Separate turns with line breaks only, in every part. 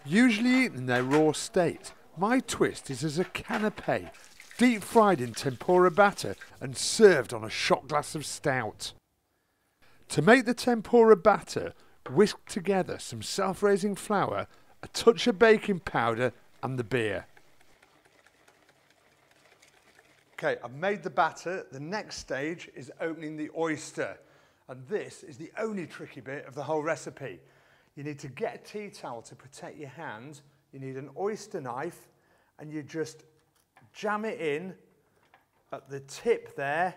Usually eaten in their raw state, my twist is as a canapé, deep fried in tempura batter and served on a shot glass of stout. To make the tempura batter, whisk together some self-raising flour, a touch of baking powder and the beer. Okay, I've made the batter. The next stage is opening the oyster. And this is the only tricky bit of the whole recipe. You need to get a tea towel to protect your hand. You need an oyster knife and you just jam it in at the tip there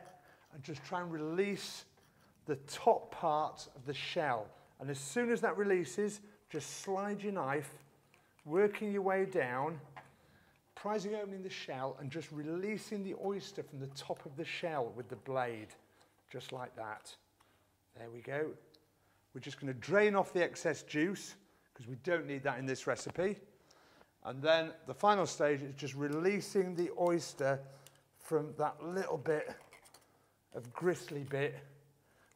and just try and release the top part of the shell. And as soon as that releases, just slide your knife, working your way down, prising opening the shell and just releasing the oyster from the top of the shell with the blade, just like that. There we go. We're just going to drain off the excess juice because we don't need that in this recipe. And then the final stage is just releasing the oyster from that little bit of gristly bit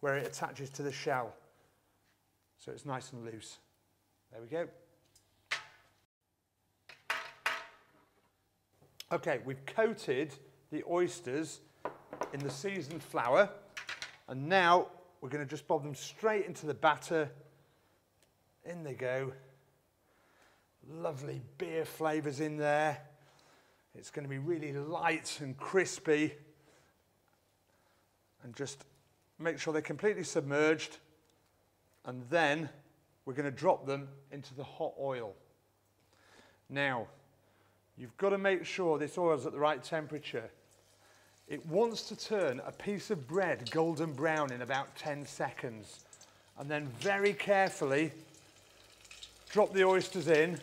where it attaches to the shell. So it's nice and loose. There we go. Okay, we've coated the oysters in the seasoned flour, and now we're going to just bob them straight into the batter. In they go. Lovely beer flavours in there. It's going to be really light and crispy. And just make sure they're completely submerged. And then we're going to drop them into the hot oil. Now, you've got to make sure this oil's at the right temperature. It wants to turn a piece of bread golden brown in about 10 seconds. And then very carefully drop the oysters in,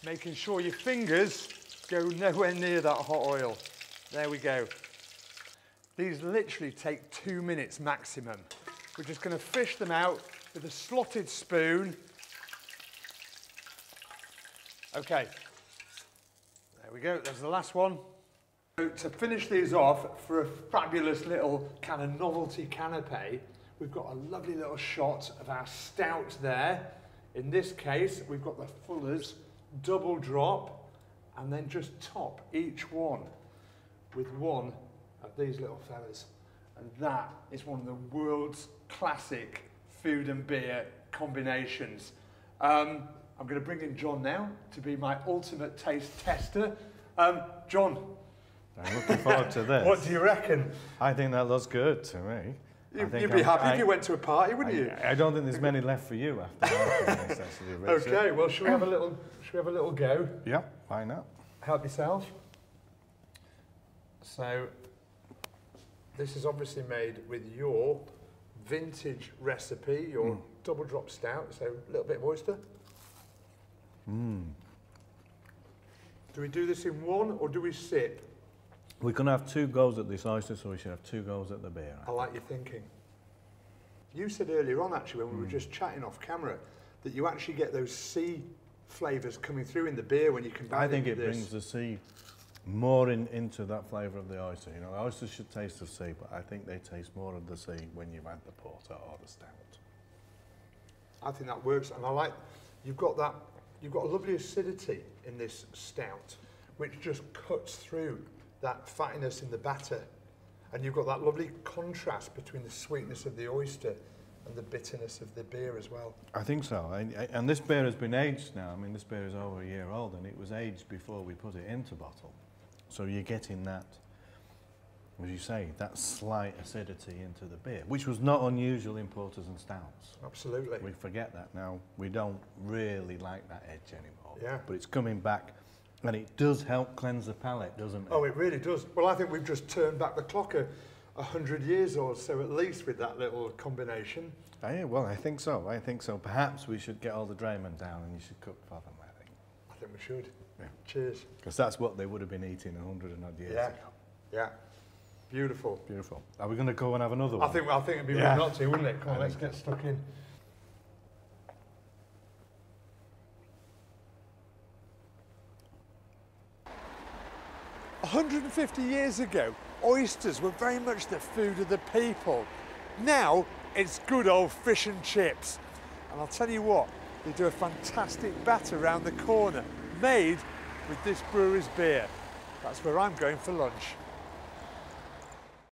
making sure your fingers go nowhere near that hot oil. There we go. These literally take 2 minutes maximum. We're just going to fish them out with a slotted spoon. Okay. There we go, there's the last one. So to finish these off, for a fabulous little kind of novelty canapé, we've got a lovely little shot of our stout there. In this case, we've got the Fuller's double drop, and then just top each one with one of these little fellas. And that is one of the world's classic food and beer combinations. I'm going to bring in John now to be my ultimate taste tester. John.
I'm looking forward to this.
What do you reckon?
I think that looks good to me.
You'd be happy if you went to a party, wouldn't you?
I don't think there's many left for you after that. Actually,
okay, well, shall we have a little go?
Yeah, why not?
Help yourself. So, this is obviously made with your vintage recipe, your double drop stout. So, a little bit of oyster. Do we do this in one or do we sip?
We're going to have 2 goes at this oyster, so we should have 2 goes at the beer.
I like your thinking. You said earlier on, actually, when we were just chatting off camera, that you actually get those sea flavours coming through in the beer when you combine it with this.
I think it brings the sea more into that flavour of the oyster. You know, the oysters should taste of sea, but I think they taste more of the sea when you've had the porter or the stout.
I think that works, and I like, you've got a lovely acidity in this stout, which just cuts through that fattiness in the batter. And you've got that lovely contrast between the sweetness of the oyster and the bitterness of the beer as well.
I think so. And this beer has been aged now. I mean, this beer is over a year old, and it was aged before we put it into bottle. So you're getting that, as you say, that slight acidity into the beer, which was not unusual in porters and stouts.
Absolutely.
We forget that now. We don't really like that edge anymore.
Yeah.
But it's coming back. And it does help cleanse the palate, doesn't it?
Oh, it really does. Well, I think we've just turned back the clock 100 years or so at least with that little combination.
Yeah, well, I think so. I think so. Perhaps we should get all the draymen down and you should cook for them, I think.
I think we should.
Yeah.
Cheers.
Because that's what they would have been eating 100 and odd years ago.
Yeah. Beautiful.
Beautiful. Are we going to go and have another one?
I think it'd be rude not to, wouldn't it? Come on, let's get stuck in. 150 years ago, oysters were very much the food of the people. Now, it's good old fish and chips. And I'll tell you what, they do a fantastic batter round the corner, made with this brewer's beer. That's where I'm going for lunch.